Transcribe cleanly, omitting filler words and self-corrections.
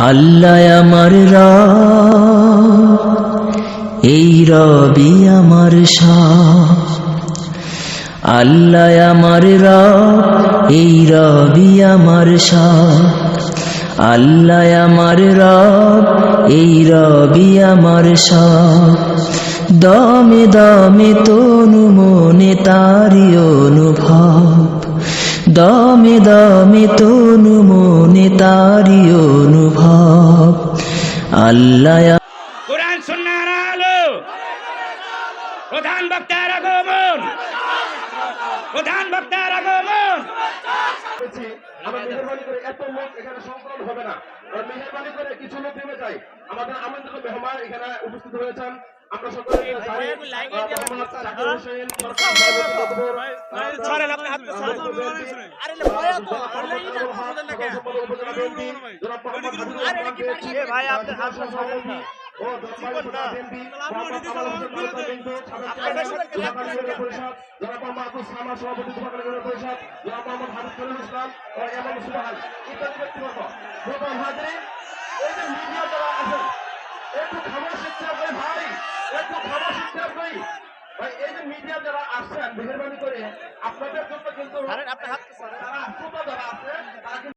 আল্লাহ আমার রব, এই রবি আমার সব। আল্লাহ আমার রব, এই রবি আমার সব। আল্লাহ আমার রব, এই রবি আমার সব। দমে দমে তনু মনে তারি অনুভব, দমে দমে তনু মনে তারি অনুভব। আল্লাহ কোরআন সুন্নাহর আলো, প্রধান বক্তার আগমন, প্রধান বক্তার আগমন। মেহরবানি করে এত লোক এখানে সংকলন হবে না, মেহরবানি করে কিছু লোক নেমে যায়। আমাদের আমন্ত্রিত মেহমান এখানে উপস্থিত হয়েছেন। আমরা সকলে মিডিয়া যারা আসছেন মেহরবানি করে আপনাদের জন্য কিন্তু